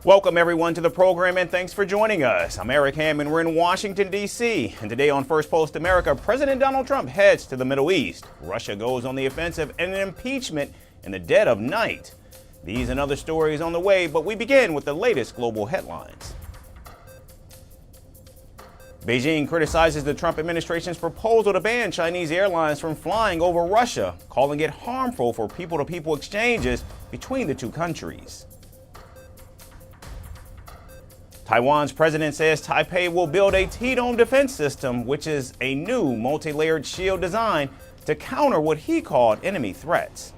Welcome everyone to the program and thanks for joining us. I'm Eric Hammond. We're in Washington, D.C. And today on Firstpost America, President Donald Trump heads to the Middle East. Russia goes on the offensive and an impeachment in the dead of night. These and other stories on the way, but we begin with the latest global headlines. Beijing criticizes the Trump administration's proposal to ban Chinese airlines from flying over Russia, calling it harmful for people-to-people exchanges between the two countries. Taiwan's president says Taipei will build a T-dome defense system, which is a new multi-layered shield design to counter what he called enemy threats.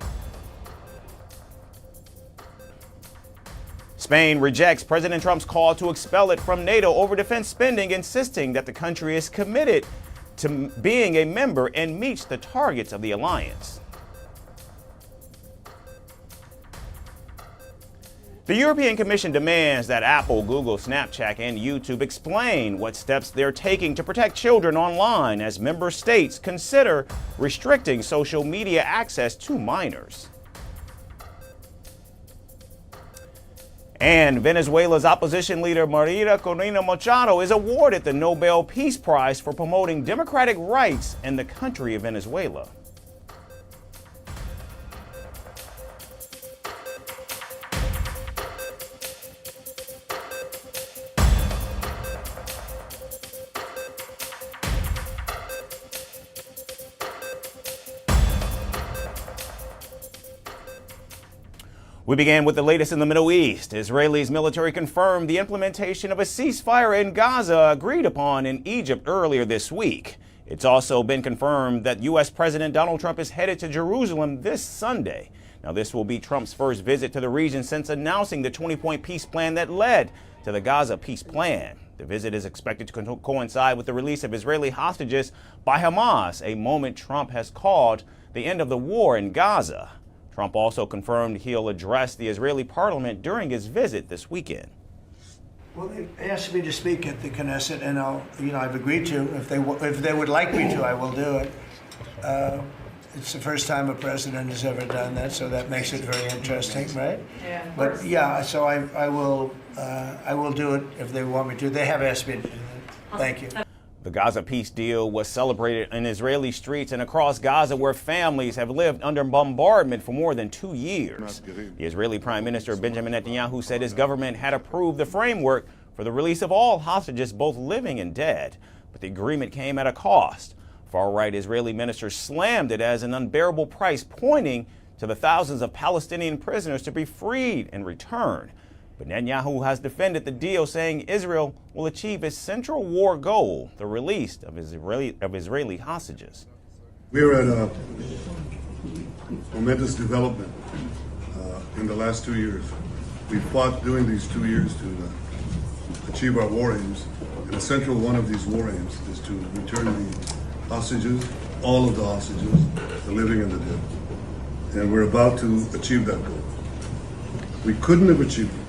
Spain rejects President Trump's call to expel it from NATO over defense spending, insisting that the country is committed to being a member and meets the targets of the alliance. The European Commission demands that Apple, Google, Snapchat, and YouTube explain what steps they're taking to protect children online as member states consider restricting social media access to minors. And Venezuela's opposition leader Maria Corina Machado is awarded the Nobel Peace Prize for promoting democratic rights in the country of Venezuela. We began with the latest in the Middle East. Israel's military confirmed the implementation of a ceasefire in Gaza agreed upon in Egypt earlier this week. It's also been confirmed that U.S. President Donald Trump is headed to Jerusalem this Sunday. Now, this will be Trump's first visit to the region since announcing the 20-point peace plan that led to the Gaza peace plan. The visit is expected to coincide with the release of Israeli hostages by Hamas, a moment Trump has called the end of the war in Gaza. Trump also confirmed he'll address the Israeli parliament during his visit this weekend. Well, they asked me to speak at the Knesset, and I've agreed to. If they would like me to, I will do it. It's the first time a president has ever done that, so that makes it very interesting, right? Yeah. But yeah, so I will do it if they want me to. They have asked me to do that. Thank you. The Gaza peace deal was celebrated in Israeli streets and across Gaza, where families have lived under bombardment for more than 2 years. The Israeli Prime Minister Benjamin Netanyahu said his government had approved the framework for the release of all hostages, both living and dead. But the agreement came at a cost. Far-right Israeli ministers slammed it as an unbearable price, pointing to the thousands of Palestinian prisoners to be freed and returned. But Netanyahu has defended the deal, saying Israel will achieve its central war goal, the release of Israeli hostages. We are at a momentous development in the last 2 years. We fought during these 2 years to achieve our war aims, and a central one of these war aims is to return the hostages, all of the hostages, the living and the dead. And we're about to achieve that goal. We couldn't have achieved it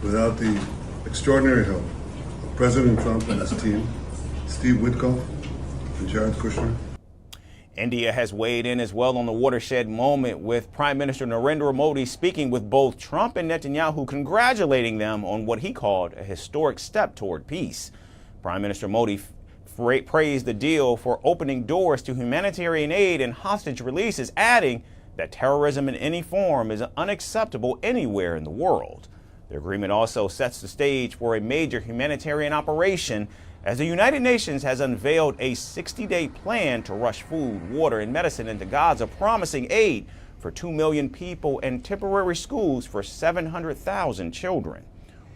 without the extraordinary help of President Trump and his team, Steve Witkoff and Jared Kushner. India has weighed in as well on the watershed moment, with Prime Minister Narendra Modi speaking with both Trump and Netanyahu, congratulating them on what he called a historic step toward peace. Prime Minister Modi praised the deal for opening doors to humanitarian aid and hostage releases, adding that terrorism in any form is unacceptable anywhere in the world. The agreement also sets the stage for a major humanitarian operation, as the United Nations has unveiled a 60-day plan to rush food, water, and medicine into Gaza, promising aid for 2 million people and temporary schools for 700,000 children.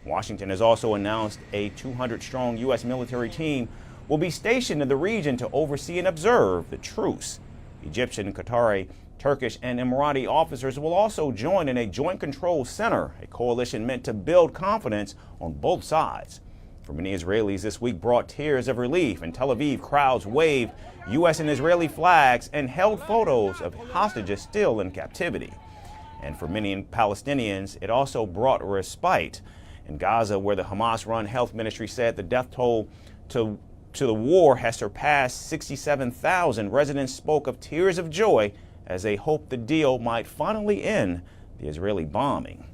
Washington has also announced a 200-strong U.S. military team will be stationed in the region to oversee and observe the truce. Egyptian, Qatari, Turkish, and Emirati officers will also join in a joint control center, a coalition meant to build confidence on both sides. For many Israelis, this week brought tears of relief. In Tel Aviv, crowds waved U.S. and Israeli flags and held photos of hostages still in captivity. And for many Palestinians, it also brought respite. In Gaza, where the Hamas-run health ministry said the death toll to the war has surpassed 67,000, residents spoke of tears of joy as they hoped the deal might finally end the Israeli bombing.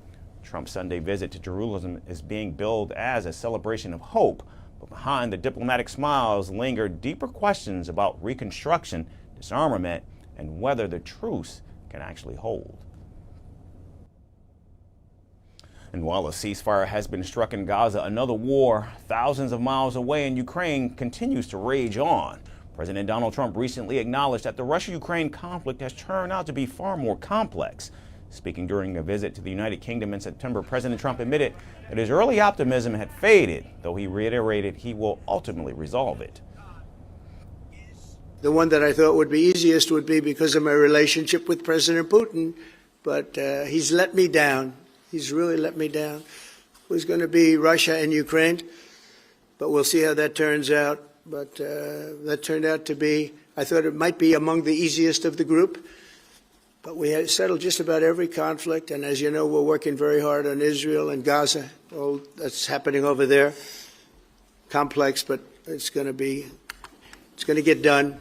Trump's Sunday visit to Jerusalem is being billed as a celebration of hope, but behind the diplomatic smiles linger deeper questions about reconstruction, disarmament, and whether the truce can actually hold. And while a ceasefire has been struck in Gaza, another war thousands of miles away in Ukraine continues to rage on. President Donald Trump recently acknowledged that the Russia-Ukraine conflict has turned out to be far more complex. Speaking during a visit to the United Kingdom in September, President Trump admitted that his early optimism had faded, though he reiterated he will ultimately resolve it. The one that I thought would be easiest would be because of my relationship with President Putin, but he's let me down. He's really let me down. It was going to be Russia and Ukraine, but we'll see how that turns out. But that turned out to be, I thought it might be among the easiest of the group. But we had settled just about every conflict, and as you know, we're working very hard on Israel and Gaza. All that's happening over there. Complex, but it's going to get done.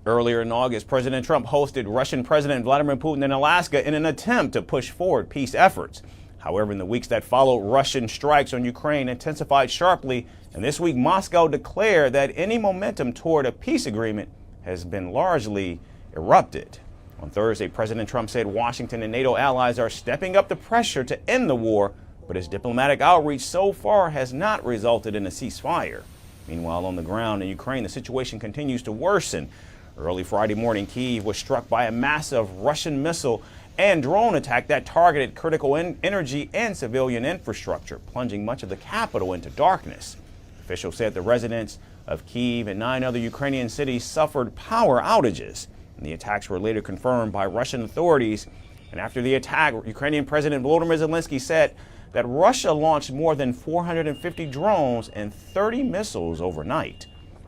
Earlier in August, President Trump hosted Russian President Vladimir Putin in Alaska in an attempt to push forward peace efforts. However, in the weeks that followed, Russian strikes on Ukraine intensified sharply, and this week Moscow declared that any momentum toward a peace agreement has been largely erupted. On Thursday, President Trump said Washington and NATO allies are stepping up the pressure to end the war, but his diplomatic outreach so far has not resulted in a ceasefire. Meanwhile, on the ground in Ukraine, the situation continues to worsen. Early Friday morning, Kyiv was struck by a massive Russian missile and drone attack that targeted critical energy and civilian infrastructure, plunging much of the capital into darkness. Officials said the residents of Kyiv and 9 other Ukrainian cities suffered power outages. And the attacks were later confirmed by Russian authorities. And after the attack, Ukrainian President Volodymyr Zelensky said that Russia launched more than 450 drones and 30 missiles overnight.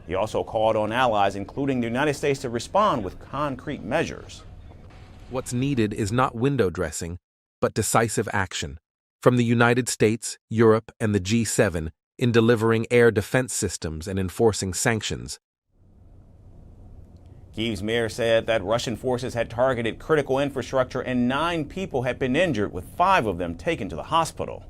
He also called on allies, including the United States, to respond with concrete measures. What's needed is not window dressing, but decisive action from the United States, Europe, and the G7 in delivering air defense systems and enforcing sanctions. Kyiv's mayor said that Russian forces had targeted critical infrastructure and 9 people had been injured, with 5 of them taken to the hospital.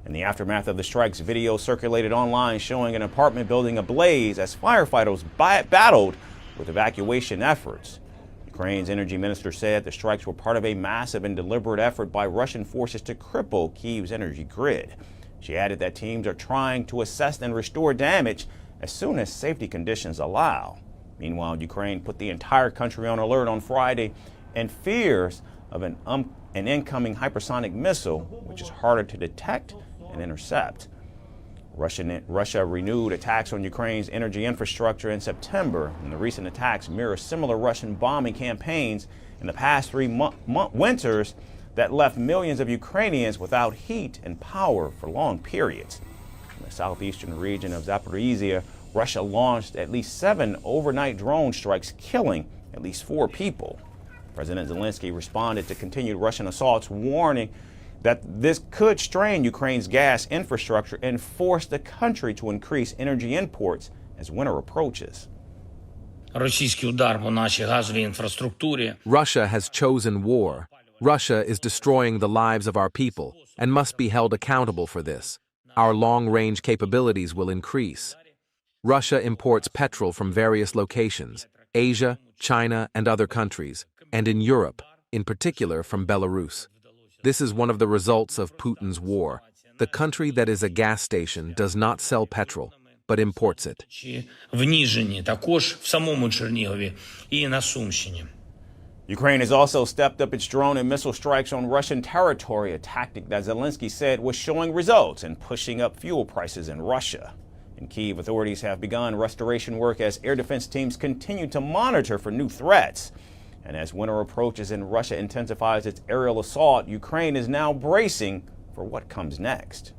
In the aftermath of the strikes, video circulated online showing an apartment building ablaze as firefighters battled with evacuation efforts. Ukraine's energy minister said the strikes were part of a massive and deliberate effort by Russian forces to cripple Kyiv's energy grid. She added that teams are trying to assess and restore damage as soon as safety conditions allow. Meanwhile, Ukraine put the entire country on alert on Friday and fears of an incoming hypersonic missile, which is harder to detect and intercept. Russia renewed attacks on Ukraine's energy infrastructure in September, and the recent attacks mirror similar Russian bombing campaigns in the past 3 winters that left millions of Ukrainians without heat and power for long periods. In the southeastern region of Zaporizhia, Russia launched at least 7 overnight drone strikes, killing at least 4 people. President Zelensky responded to continued Russian assaults, warning that this could strain Ukraine's gas infrastructure and force the country to increase energy imports as winter approaches. Russia has chosen war. Russia is destroying the lives of our people and must be held accountable for this. Our long-range capabilities will increase. Russia imports petrol from various locations, Asia, China, and other countries, and in Europe, in particular from Belarus. This is one of the results of Putin's war. The country that is a gas station does not sell petrol, but imports it. Ukraine has also stepped up its drone and missile strikes on Russian territory, a tactic that Zelensky said was showing results and pushing up fuel prices in Russia. In Kyiv, authorities have begun restoration work as air defense teams continue to monitor for new threats. And as winter approaches and Russia intensifies its aerial assault, Ukraine is now bracing for what comes next.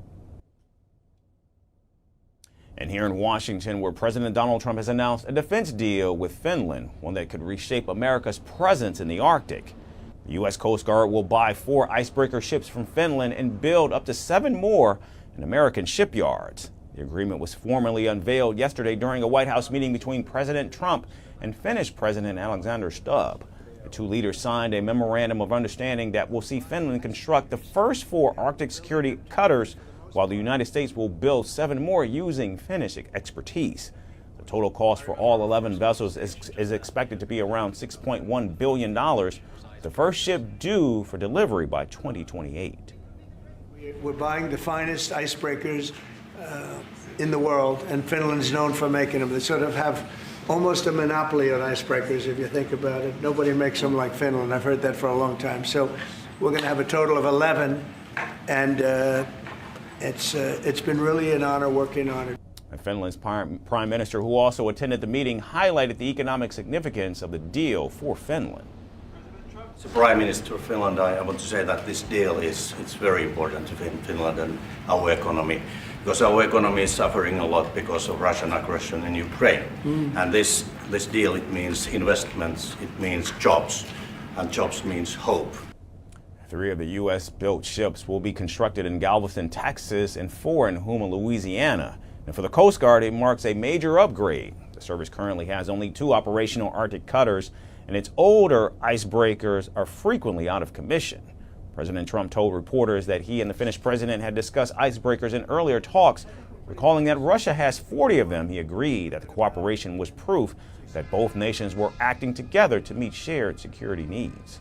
And here in Washington, where President Donald Trump has announced a defense deal with Finland, one that could reshape America's presence in the Arctic. The U.S. Coast Guard will buy 4 icebreaker ships from Finland and build up to 7 more in American shipyards. The agreement was formally unveiled yesterday during a White House meeting between President Trump and Finnish President Alexander Stubb. The two leaders signed a memorandum of understanding that will see Finland construct the first 4 Arctic security cutters, while the United States will build 7 more using Finnish expertise. The total cost for all 11 vessels is expected to be around $6.1 billion, the first ship due for delivery by 2028. We're buying the finest icebreakers in the world, and Finland's known for making them. They sort of have almost a monopoly on icebreakers, if you think about it. Nobody makes them like Finland. I've heard that for a long time. So we're going to have a total of 11, and it's been really an honor working on it. Finland's prime minister, who also attended the meeting, highlighted the economic significance of the deal for Finland. As the Prime Minister of Finland, I want to say that this deal it's very important to Finland and our economy, because our economy is suffering a lot because of Russian aggression in Ukraine. And this deal, it means investments, it means jobs, and jobs means hope. 3 of the U.S.-built ships will be constructed in Galveston, Texas, and 4 in Houma, Louisiana. And for the Coast Guard, it marks a major upgrade. The service currently has only 2 operational Arctic cutters, and its older icebreakers are frequently out of commission. President Trump told reporters that he and the Finnish president had discussed icebreakers in earlier talks. Recalling that Russia has 40 of them, he agreed that the cooperation was proof that both nations were acting together to meet shared security needs.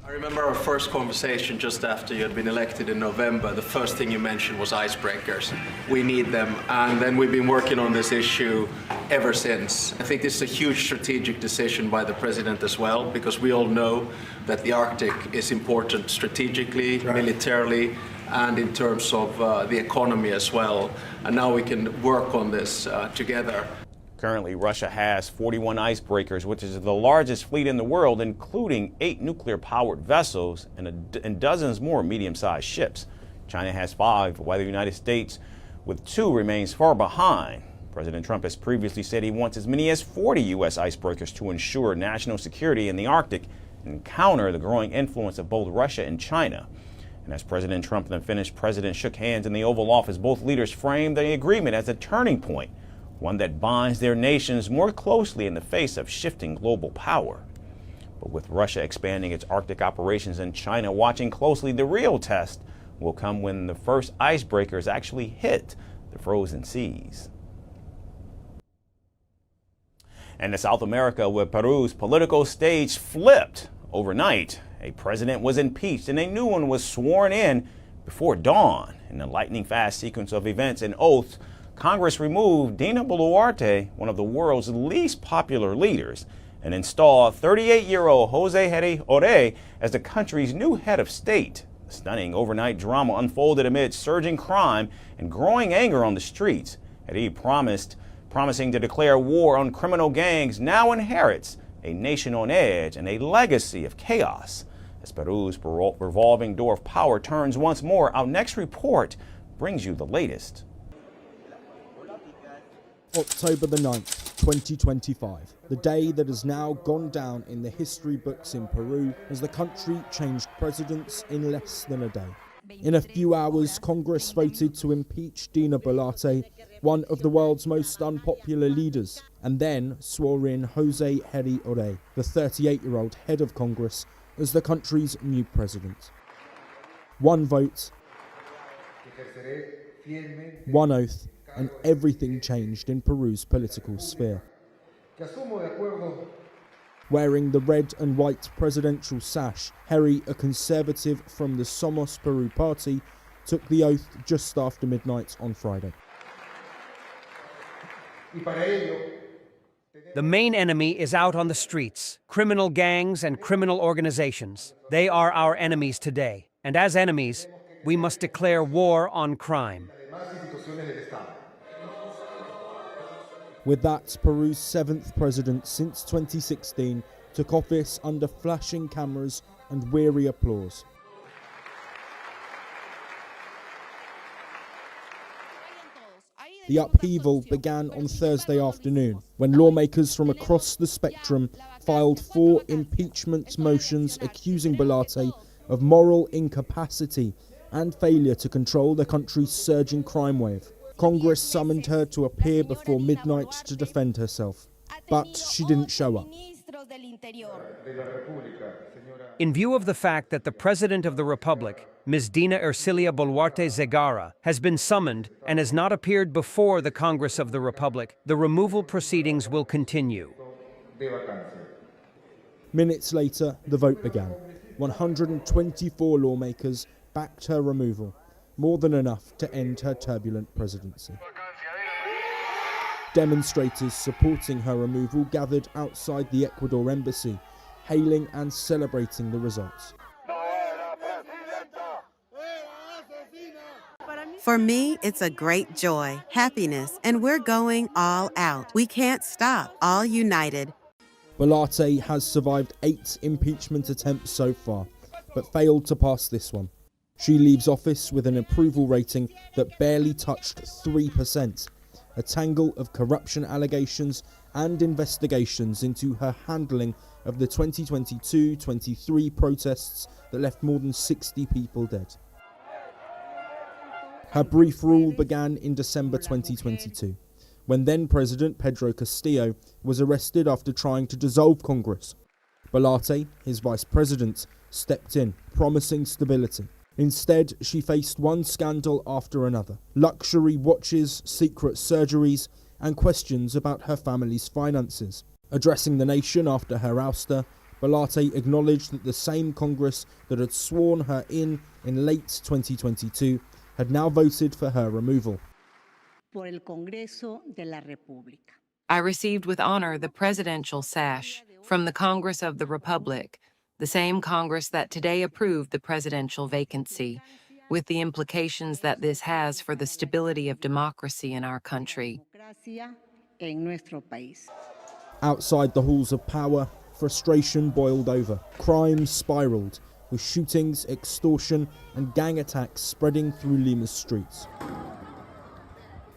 I remember our first conversation just after you had been elected in November. The first thing you mentioned was icebreakers. We need them, and then we've been working on this issue ever since. I think this is a huge strategic decision by the president as well, because we all know that the Arctic is important strategically, militarily, and in terms of the economy as well. And now we can work on this together. Currently, Russia has 41 icebreakers, which is the largest fleet in the world, including 8 nuclear-powered vessels and dozens more medium-sized ships. China has 5, while the United States, with 2, remains far behind. President Trump has previously said he wants as many as 40 U.S. icebreakers to ensure national security in the Arctic and counter the growing influence of both Russia and China. And as President Trump and the Finnish president shook hands in the Oval Office, both leaders framed the agreement as a turning point, one that binds their nations more closely in the face of shifting global power. But with Russia expanding its Arctic operations and China watching closely, the real test will come when the first icebreakers actually hit the frozen seas. And to South America, where Peru's political stage flipped overnight. A president was impeached and a new one was sworn in before dawn. In a lightning-fast sequence of events and oaths, Congress removed Dina Boluarte, one of the world's least popular leaders, and installed 38-year-old José Jerí Oré as the country's new head of state. The stunning overnight drama unfolded amid surging crime and growing anger on the streets. Jeri promising to declare war on criminal gangs, now inherits a nation on edge and a legacy of chaos. As Peru's revolving door of power turns once more, our next report brings you the latest. October the 9th, 2025, the day that has now gone down in the history books in Peru as the country changed presidents in less than a day. In a few hours, Congress voted to impeach Dina Boluarte, one of the world's most unpopular leaders, and then swore in José Jerí Oré, the 38-year-old head of Congress, as the country's new president. One vote, one oath, and everything changed in Peru's political sphere. Wearing the red and white presidential sash, Jeri, a conservative from the Somos Perú party, took the oath just after midnight on Friday. The main enemy is out on the streets, criminal gangs and criminal organizations. They are our enemies today, and as enemies, we must declare war on crime. With that, Peru's 7th president since 2016 took office under flashing cameras and weary applause. The upheaval began on Thursday afternoon when lawmakers from across the spectrum filed 4 impeachment motions accusing Boluarte of moral incapacity and failure to control the country's surging crime wave. Congress summoned her to appear before midnight to defend herself, but she didn't show up. In view of the fact that the President of the Republic, Ms. Dina Boluarte Zegara, has been summoned and has not appeared before the Congress of the Republic, the removal proceedings will continue. Minutes later, the vote began. 124 lawmakers backed her removal, more than enough to end her turbulent presidency. Demonstrators supporting her removal gathered outside the Ecuador embassy, hailing and celebrating the results. For me, it's a great joy, happiness, and we're going all out. We can't stop, all united. Boluarte has survived 8 impeachment attempts so far, but failed to pass this one. She leaves office with an approval rating that barely touched 3%, a tangle of corruption allegations and investigations into her handling of the 2022-23 protests that left more than 60 people dead. Her brief rule began in December 2022, when then-President Pedro Castillo was arrested after trying to dissolve Congress. Boluarte, his vice president, stepped in, promising stability. Instead, she faced one scandal after another: luxury watches, secret surgeries, and questions about her family's finances. Addressing the nation after her ouster, Boluarte acknowledged that the same Congress that had sworn her in late 2022 had now voted for her removal. I received with honor the presidential sash from the Congress of the Republic, the same Congress that today approved the presidential vacancy, with the implications that this has for the stability of democracy in our country. Outside the halls of power, frustration boiled over. Crime spiraled, with shootings, extortion, and gang attacks spreading through Lima's streets.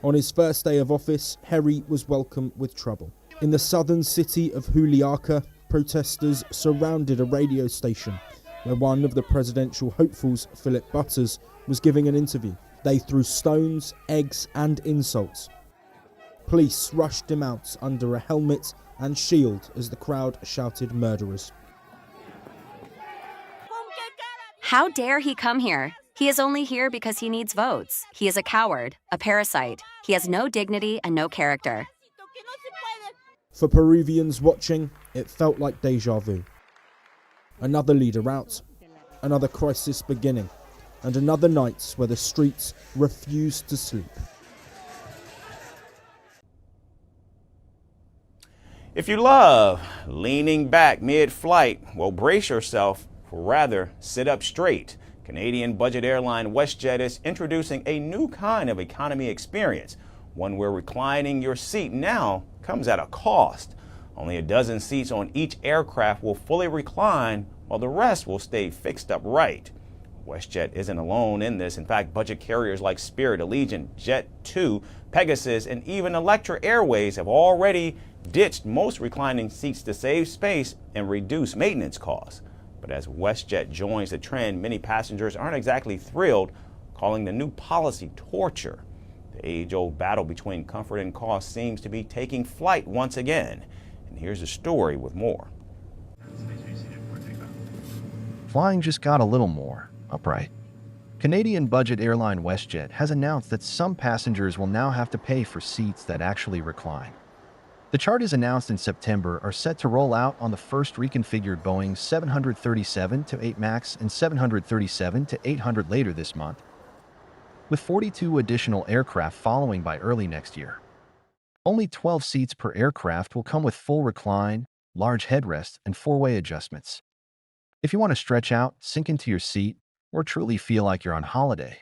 On his first day of office, Jeri was welcomed with trouble. In the southern city of Juliaca, protesters surrounded a radio station where one of the presidential hopefuls, Philip Butters, was giving an interview. They threw stones, eggs, and insults. Police rushed him out under a helmet and shield as the crowd shouted murderers. How dare he come here? He is only here because he needs votes. He is a coward, a parasite. He has no dignity and no character. For Peruvians watching, it felt like deja vu. Another leader out, another crisis beginning, and another night where the streets refused to sleep. If you love leaning back mid-flight, well, brace yourself, or rather, sit up straight. Canadian budget airline WestJet is introducing a new kind of economy experience, one where reclining your seat now comes at a cost. Only a dozen seats on each aircraft will fully recline, while the rest will stay fixed upright. WestJet isn't alone in this. In fact, budget carriers like Spirit, Allegiant, Jet2, Pegasus, and even Electra Airways have already ditched most reclining seats to save space and reduce maintenance costs. But as WestJet joins the trend, many passengers aren't exactly thrilled, calling the new policy torture. The age-old battle between comfort and cost seems to be taking flight once again. And here's a story with more. Flying just got a little more upright. Canadian budget airline WestJet has announced that some passengers will now have to pay for seats that actually recline. The charges announced in September are set to roll out on the first reconfigured Boeing 737-8 MAX and 737-800 later this month, with 42 additional aircraft following by early next year. Only 12 seats per aircraft will come with full recline, large headrests, and four-way adjustments. If you want to stretch out, sink into your seat, or truly feel like you're on holiday,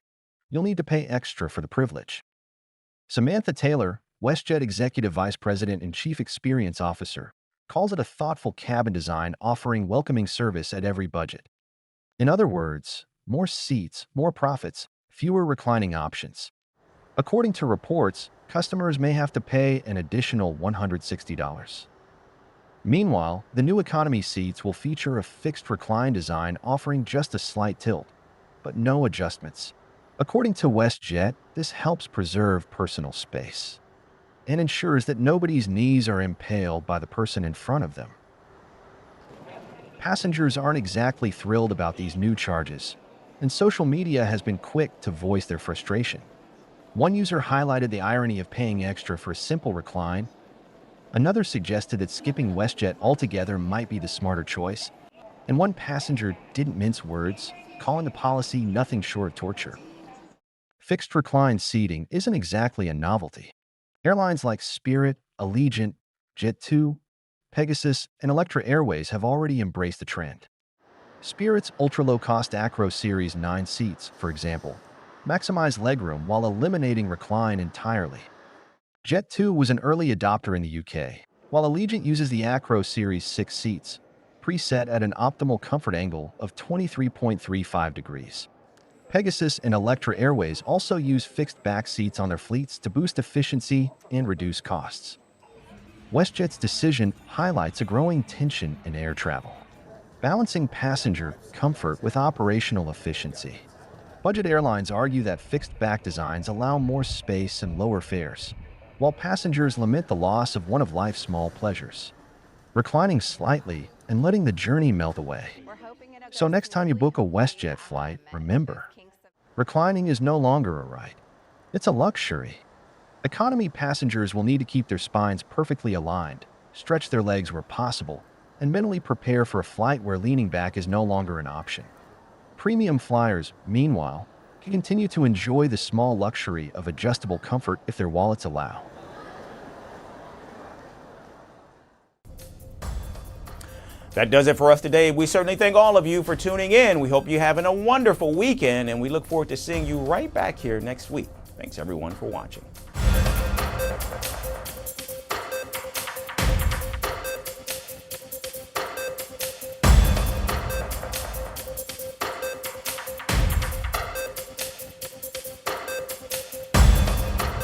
you'll need to pay extra for the privilege. Samantha Taylor, WestJet Executive Vice President and Chief Experience Officer, calls it a thoughtful cabin design offering welcoming service at every budget. In other words, more seats, more profits, fewer reclining options. According to reports, customers may have to pay an additional $160. Meanwhile, the new economy seats will feature a fixed recline design offering just a slight tilt, but no adjustments. According to WestJet, this helps preserve personal space and ensures that nobody's knees are impaled by the person in front of them. Passengers aren't exactly thrilled about these new charges, and social media has been quick to voice their frustration. One user highlighted the irony of paying extra for a simple recline. Another suggested that skipping WestJet altogether might be the smarter choice, and one passenger didn't mince words, calling the policy nothing short of torture. Fixed recline seating isn't exactly a novelty. Airlines like Spirit, Allegiant, Jet2, Pegasus, and Electra Airways have already embraced the trend. Spirit's ultra-low-cost Acro Series 9 seats, for example, maximize legroom while eliminating recline entirely. Jet2 was an early adopter in the UK, while Allegiant uses the Acro Series 6 seats, preset at an optimal comfort angle of 23.35 degrees. Pegasus and Electra Airways also use fixed back seats on their fleets to boost efficiency and reduce costs. WestJet's decision highlights a growing tension in air travel, balancing passenger comfort with operational efficiency. Budget airlines argue that fixed back designs allow more space and lower fares, while passengers lament the loss of one of life's small pleasures, reclining slightly and letting the journey melt away. So next time you book a WestJet flight, remember, reclining is no longer a right. It's a luxury. Economy passengers will need to keep their spines perfectly aligned, stretch their legs where possible, and mentally prepare for a flight where leaning back is no longer an option. Premium flyers, meanwhile, can continue to enjoy the small luxury of adjustable comfort if their wallets allow. That does it for us today. We certainly thank all of you for tuning in. We hope you're having a wonderful weekend, and we look forward to seeing you right back here next week. Thanks, everyone, for watching.